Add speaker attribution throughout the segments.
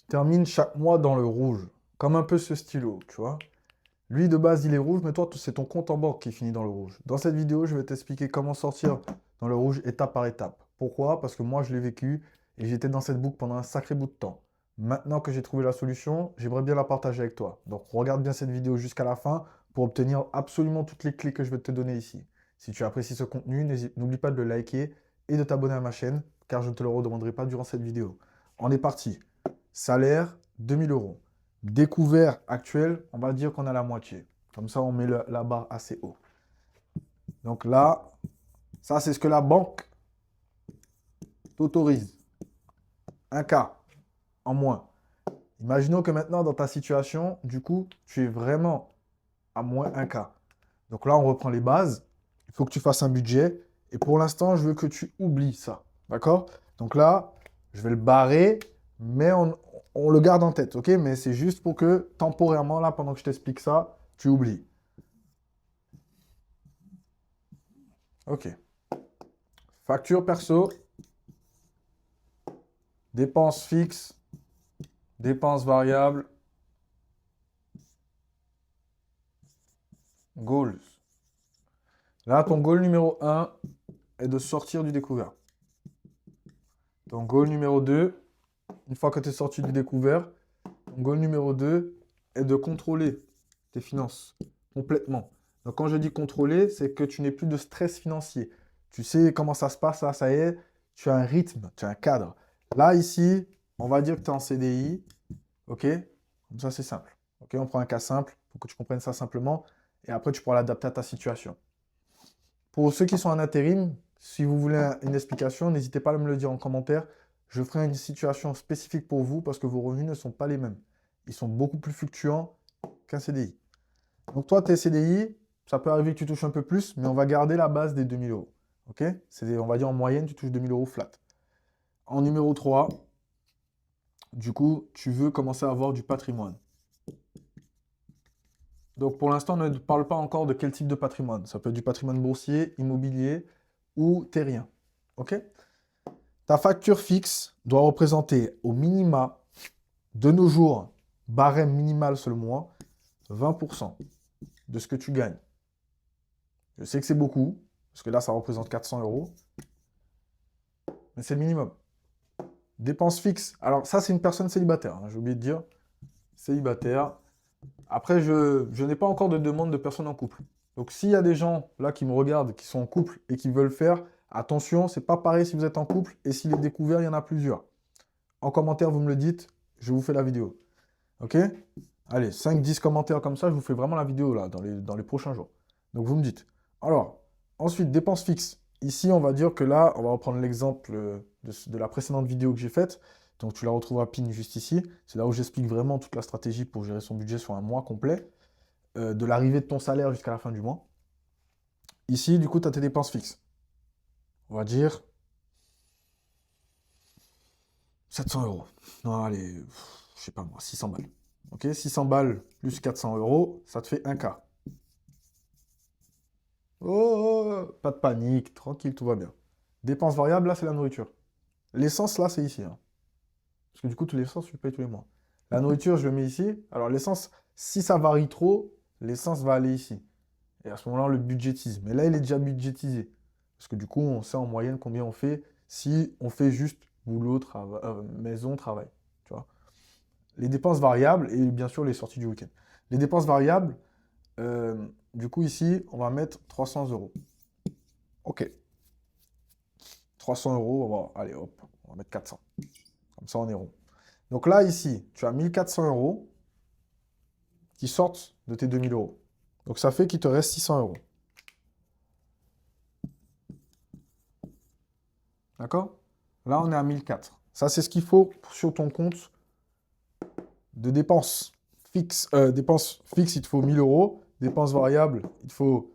Speaker 1: termine chaque mois dans le rouge. Comme un peu ce stylo, tu vois. Lui, de base, il est rouge, mais toi, c'est ton compte en banque qui finit dans le rouge. Dans cette vidéo, je vais t'expliquer comment sortir dans le rouge étape par étape. Pourquoi? Parce que moi, je l'ai vécu et j'étais dans cette boucle pendant un sacré bout de temps. Maintenant que j'ai trouvé la solution, j'aimerais bien la partager avec toi. Donc, regarde bien cette vidéo jusqu'à la fin pour obtenir absolument toutes les clés que je vais te donner ici. Si tu apprécies ce contenu, n'oublie pas de le liker et de t'abonner à ma chaîne, car je ne te le redemanderai pas durant cette vidéo. On est parti. Salaire, 2000 euros. Découvert actuel, on va dire qu'on a la moitié. Comme ça, on met la barre assez haut. Donc là, ça, c'est ce que la banque t'autorise. Un cas en moins. Imaginons que maintenant, dans ta situation, du coup, tu es vraiment à moins un cas. Donc là, on reprend les bases. Il faut que tu fasses un budget. Et pour l'instant, je veux que tu oublies ça. D'accord? Donc là, je vais le barrer, mais on le garde en tête. OK? Mais c'est juste pour que, temporairement, là, pendant que je t'explique ça, tu oublies. OK. Facture perso, dépenses fixes, dépenses variables, goals. Là, ton goal numéro 1 est de sortir du découvert. Ton goal numéro 2, une fois que tu es sorti du découvert, ton goal numéro 2 est de contrôler tes finances complètement. Donc quand je dis contrôler, c'est que tu n'aies plus de stress financier. Tu sais comment ça se passe, là, ça y est, tu as un rythme, tu as un cadre. Là, ici, on va dire que tu es en CDI, ok? Comme ça, c'est simple. Ok, on prend un cas simple pour que tu comprennes ça simplement, et après, tu pourras l'adapter à ta situation. Pour ceux qui sont en intérim, si vous voulez une explication, n'hésitez pas à me le dire en commentaire. Je ferai une situation spécifique pour vous parce que vos revenus ne sont pas les mêmes. Ils sont beaucoup plus fluctuants qu'un CDI. Donc toi, tu es CDI, ça peut arriver que tu touches un peu plus, mais on va garder la base des 2000 euros. Ok? On va dire en moyenne, tu touches 2000 euros flat. En numéro 3, du coup, tu veux commencer à avoir du patrimoine. Donc pour l'instant, on ne parle pas encore de quel type de patrimoine. Ça peut être du patrimoine boursier, immobilier ou terrien. OK? Ta facture fixe doit représenter au minima, de nos jours, barème minimal sur le mois, 20% de ce que tu gagnes. Je sais que c'est beaucoup, parce que là, ça représente 400 euros, mais c'est le minimum. Dépenses fixes. Alors ça, c'est une personne célibataire, hein, j'ai oublié de dire. Célibataire. Après, je n'ai pas encore de demande de personnes en couple. Donc, s'il y a des gens là qui me regardent, qui sont en couple et qui veulent faire, attention, c'est pas pareil si vous êtes en couple et s'il est découvert, il y en a plusieurs. En commentaire, vous me le dites, je vous fais la vidéo. Ok? Allez, 5-10 commentaires comme ça, je vous fais vraiment la vidéo là, dans les prochains jours. Donc, vous me dites. Alors, ensuite, dépenses fixes. Ici, on va dire que là, on va reprendre l'exemple de la précédente vidéo que j'ai faite. Donc, tu la retrouveras pin juste ici. C'est là où j'explique vraiment toute la stratégie pour gérer son budget sur un mois complet, de l'arrivée de ton salaire jusqu'à la fin du mois. Ici, du coup, tu as tes dépenses fixes. On va dire 700 euros. Non, allez, je sais pas moi, 600 balles. Ok, 600 balles plus 400 euros, ça te fait 1K. Oh, pas de panique, tranquille, tout va bien. Dépenses variables, là, c'est la nourriture. L'essence, là, c'est ici, hein. Parce que du coup, tous les l'essence, tu le payes tous les mois. La nourriture, je le mets ici. Alors, l'essence, si ça varie trop, l'essence va aller ici. Et à ce moment-là, on le budgétise. Mais là, il est déjà budgétisé. Parce que du coup, on sait en moyenne combien on fait si on fait juste boulot, maison, travail. Tu vois. Les dépenses variables et bien sûr les sorties du week-end. Les dépenses variables, du coup, ici, on va mettre 300 euros. OK. 300 euros, allez, hop, on va mettre 400. Comme ça, on est rond. Donc là, ici, tu as 1400 euros qui sortent de tes 2000 euros. Donc ça fait qu'il te reste 600 euros. D'accord? Là, on est à 1004. Ça, c'est ce qu'il faut sur ton compte de dépenses fixes. Dépenses fixes, il te faut 1000 euros. Dépenses variables, il te faut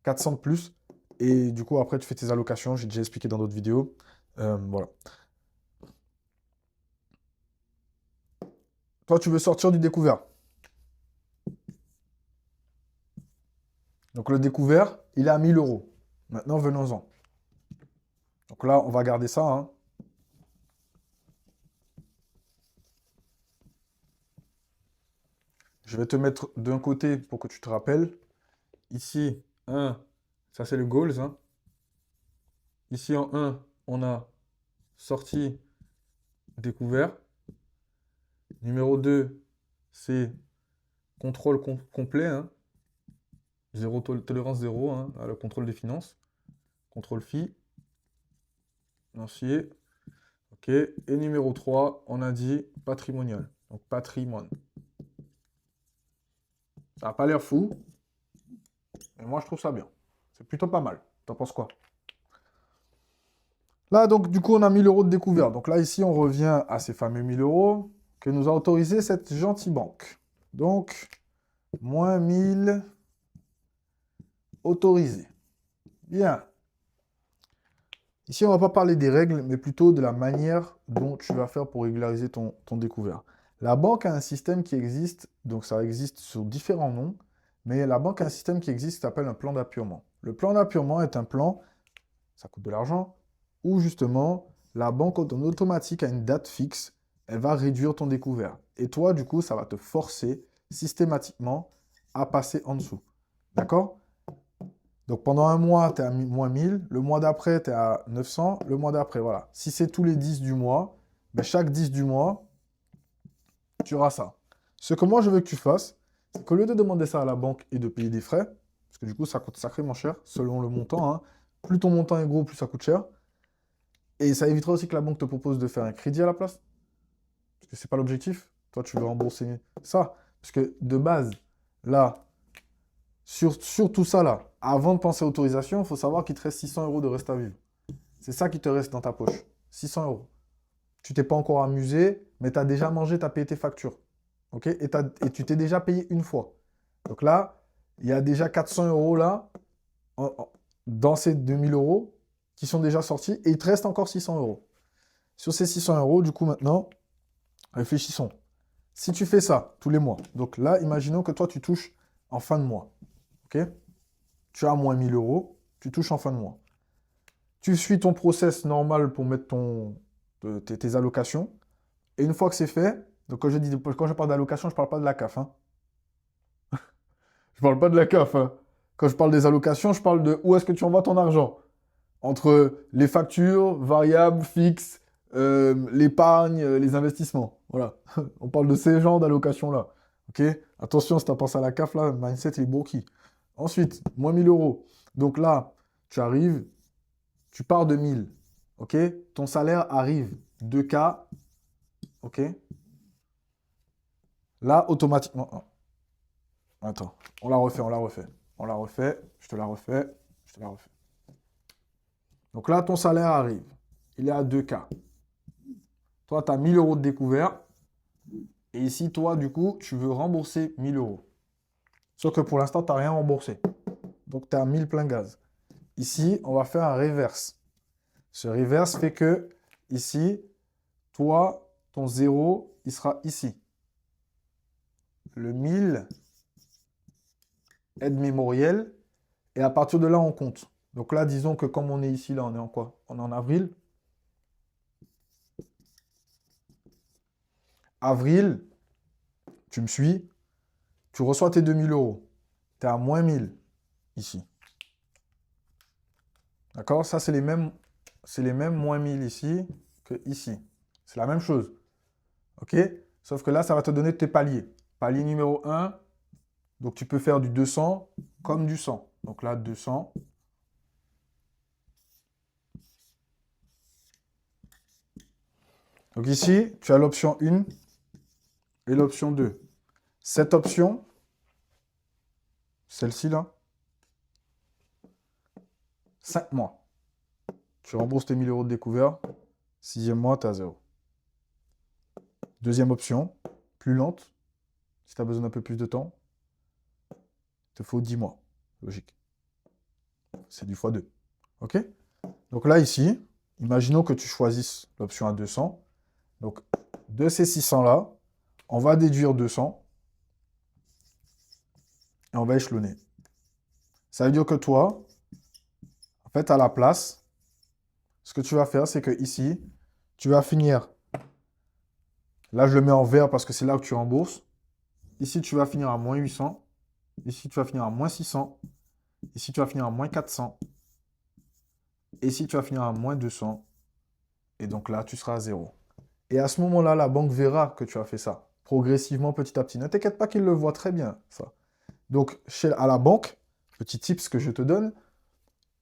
Speaker 1: 400 de plus. Et du coup, après, tu fais tes allocations. J'ai déjà expliqué dans d'autres vidéos. Voilà. Toi, tu veux sortir du découvert. Donc, le découvert, il est à 1000 euros. Maintenant, venons-en. Donc là, on va garder ça, hein. je vais te mettre d'un côté pour que tu te rappelles. Ici, 1, ça c'est le goals, hein. Ici en 1, on a sorti, découvert. Numéro 2, c'est contrôle complet, hein. Tolérance zéro, hein, le contrôle des finances. Contrôle FI. Financier. OK. Et numéro 3, on a dit patrimonial. Donc patrimoine. Ça n'a pas l'air fou, mais moi je trouve ça bien. C'est plutôt pas mal. T'en penses quoi? Là, donc, du coup, on a 1000 euros de découvert. Donc là, ici, on revient à ces fameux 1000 euros que nous a autorisé cette gentille banque. Donc, moins 1000 autorisé. Bien. Ici, on ne va pas parler des règles, mais plutôt de la manière dont tu vas faire pour régulariser ton découvert. La banque a un système qui existe, donc ça existe sous différents noms, mais la banque a un système qui existe qui s'appelle un plan d'appurement. Le plan d'appurement est un plan, ça coûte de l'argent, où justement, la banque en automatique à une date fixe, elle va réduire ton découvert. Et toi, du coup, ça va te forcer systématiquement à passer en dessous. D'accord? Donc pendant un mois, tu es à moins 1000, le mois d'après, tu es à 900, le mois d'après, voilà. Si c'est tous les 10 du mois, ben chaque 10 du mois, tu auras ça. Ce que moi, je veux que tu fasses, c'est qu'au lieu de demander ça à la banque et de payer des frais, parce que du coup, ça coûte sacrément cher, selon le montant, hein. Plus ton montant est gros, plus ça coûte cher. Et ça évitera aussi que la banque te propose de faire un crédit à la place. Parce que c'est pas l'objectif. Toi, tu veux rembourser ça. Parce que de base, là, sur tout ça, là, avant de penser à autorisation, il faut savoir qu'il te reste 600 euros de reste à vivre. C'est ça qui te reste dans ta poche. 600 euros. Tu t'es pas encore amusé, mais tu as déjà mangé, tu as payé tes factures. OK? Et tu t'es déjà payé une fois. Donc là, il y a déjà 400 euros là, dans ces 2000 euros, qui sont déjà sortis, et il te reste encore 600 euros. Sur ces 600 euros, du coup, maintenant, réfléchissons. Si tu fais ça tous les mois, donc là, imaginons que toi, tu touches en fin de mois. OK? Tu as moins 1000 euros, tu touches en fin de mois. Tu suis ton process normal pour mettre tes allocations. Et une fois que c'est fait, donc quand je parle d'allocation, je ne parle pas de la CAF, hein. Je ne parle pas de la CAF, hein. Quand je parle des allocations, je parle de où est-ce que tu envoies ton argent. Entre les factures, variables, fixes, l'épargne, les investissements. Voilà. On parle de ces genres d'allocations-là. OK? Attention, si tu as pensé à la CAF, là, le mindset est broqué. Ensuite, moins 1000 euros. Donc là, tu arrives, tu pars de 1000. OK? Ton salaire arrive 2K. OK? Là, automatiquement. Attends, on la refait, on la refait. On la refait, je te la refais, je te la refais. Donc là, ton salaire arrive. Il est à 2K. Toi, tu as 1000 euros de découvert. Et ici, toi, du coup, tu veux rembourser 1000 euros. Sauf que pour l'instant, tu n'as rien remboursé. Donc, tu es à 1000 plein gaz. Ici, on va faire un reverse. Ce reverse fait que, ici, toi, ton 0, il sera ici. Le 1000 aide mémorielle. Et à partir de là, on compte. Donc là, disons que comme on est ici, là, on est en quoi? On est en avril. Avril, tu me suis, tu reçois tes 2000 euros. Tu es à moins 1000 ici. D'accord? Ça, c'est les mêmes moins 1000 ici que ici. C'est la même chose. OK? Sauf que là, ça va te donner tes paliers. Palier numéro 1, donc tu peux faire du 200 comme du 100. Donc là, 200. Donc ici, tu as l'option 1 et l'option 2. Cette option, celle-ci là, 5 mois. Tu rembourses tes 1000 euros de découvert. 6e mois, tu as 0. Deuxième option, plus lente. Si tu as besoin d'un peu plus de temps, il te faut 10 mois. Logique. C'est du x2. OK? Donc là, ici, imaginons que tu choisisses l'option à 200. Donc, de ces 600 là, on va déduire 200 et on va échelonner. Ça veut dire que toi, en fait, à la place, ce que tu vas faire, c'est que ici, tu vas finir. Là, je le mets en vert parce que c'est là que tu rembourses. Ici, tu vas finir à moins 800. Ici, tu vas finir à moins 600. Ici, tu vas finir à moins 400. Et ici, tu vas finir à moins 200. Et donc là, tu seras à zéro. Et à ce moment-là, la banque verra que tu as fait ça, progressivement, petit à petit. Ne t'inquiète pas qu'il le voit très bien, ça. Donc, à la banque, petit tips que je te donne,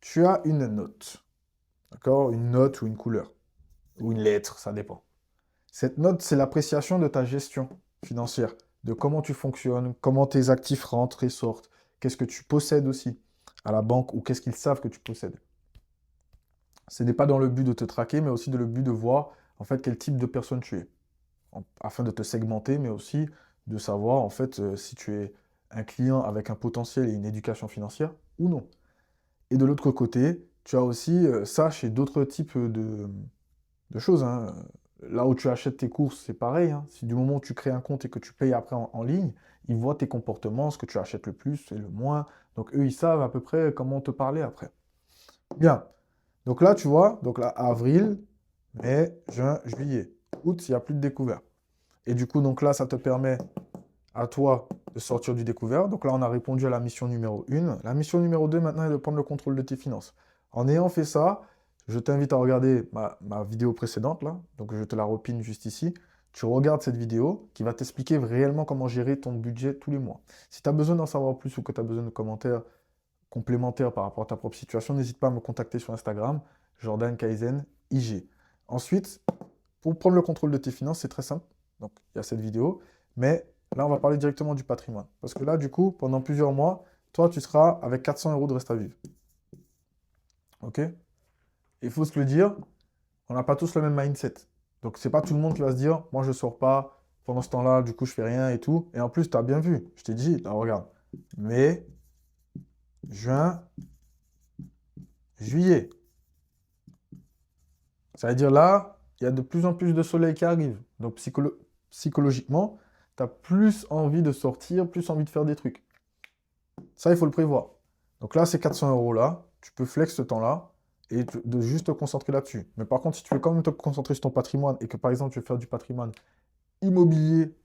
Speaker 1: tu as une note. D'accord? Une note ou une couleur. Ou une lettre, ça dépend. Cette note, c'est l'appréciation de ta gestion financière, de comment tu fonctionnes, comment tes actifs rentrent et sortent, qu'est-ce que tu possèdes aussi à la banque ou qu'est-ce qu'ils savent que tu possèdes. Ce n'est pas dans le but de te traquer, mais aussi dans le but de voir en fait quel type de personne tu es, afin de te segmenter, mais aussi de savoir en fait si tu es un client avec un potentiel et une éducation financière ou non. Et de l'autre côté, tu as aussi ça chez d'autres types de choses, hein. Là où tu achètes tes courses, c'est pareil, hein. Si du moment où tu crées un compte et que tu payes après en ligne, ils voient tes comportements, ce que tu achètes le plus et le moins. Donc eux, ils savent à peu près comment te parler après. Bien. Donc là, tu vois, donc là, avril, mai, juin, juillet. Août, il n'y a plus de découvert. Et du coup, donc là, ça te permet à toi de sortir du découvert. Donc là, on a répondu à la mission numéro 1. La mission numéro 2, maintenant, est de prendre le contrôle de tes finances. En ayant fait ça, je t'invite à regarder ma vidéo précédente, là. Donc, je te la repine juste ici. Tu regardes cette vidéo qui va t'expliquer réellement comment gérer ton budget tous les mois. Si tu as besoin d'en savoir plus ou que tu as besoin de commentaires complémentaires par rapport à ta propre situation, n'hésite pas à me contacter sur Instagram, Jordan Kaizen IG. Ensuite, pour prendre le contrôle de tes finances, c'est très simple. Donc, il y a cette vidéo. Mais là, on va parler directement du patrimoine. Parce que là, du coup, pendant plusieurs mois, toi, tu seras avec 400 euros de reste à vivre. OK? Il faut se le dire, on n'a pas tous le même mindset. Donc, c'est pas tout le monde qui va se dire, moi, je sors pas, pendant ce temps-là, du coup, je fais rien et tout. Et en plus, tu as bien vu, je t'ai dit, là, regarde. Mai, juin, juillet. Ça veut dire là, il y a de plus en plus de soleil qui arrive. Donc, psychologiquement, tu as plus envie de sortir, plus envie de faire des trucs. Ça, il faut le prévoir. Donc là, ces 400 euros là, tu peux flex ce temps-là et de juste te concentrer là-dessus. Mais par contre, si tu veux quand même te concentrer sur ton patrimoine et que par exemple, tu veux faire du patrimoine immobilier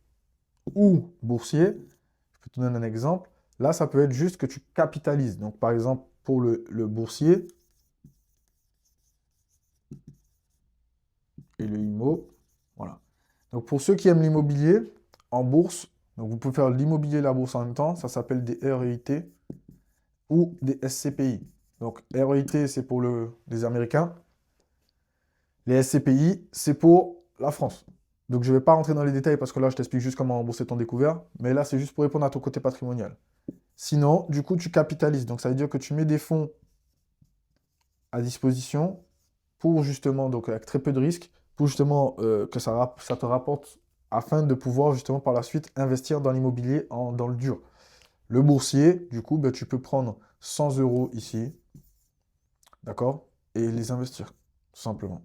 Speaker 1: ou boursier, je peux te donner un exemple. Là, ça peut être juste que tu capitalises. Donc par exemple, pour le boursier et le IMO, voilà. Donc pour ceux qui aiment l'immobilier, en bourse, donc vous pouvez faire l'immobilier et la bourse en même temps, ça s'appelle des REIT ou des SCPI. Donc REIT, c'est pour les Américains. Les SCPI, c'est pour la France. Donc je ne vais pas rentrer dans les détails parce que là, je t'explique juste comment rembourser ton découvert. Mais là, c'est juste pour répondre à ton côté patrimonial. Sinon, du coup, tu capitalises. Donc ça veut dire que tu mets des fonds à disposition pour justement, donc avec très peu de risques, pour justement que ça te rapporte afin de pouvoir justement par la suite investir dans l'immobilier dans le dur. Le boursier, du coup, ben, tu peux prendre 100 euros ici, d'accord, et les investir, tout simplement.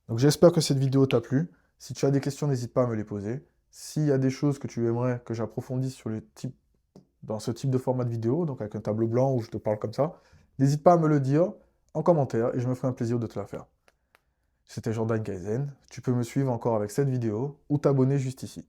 Speaker 1: Donc j'espère que cette vidéo t'a plu. Si tu as des questions, n'hésite pas à me les poser. S'il y a des choses que tu aimerais que j'approfondisse dans ce type de format de vidéo, donc avec un tableau blanc où je te parle comme ça, n'hésite pas à me le dire en commentaire et je me ferai un plaisir de te la faire. C'était Jordan Kaizen. Tu peux me suivre encore avec cette vidéo ou t'abonner juste ici.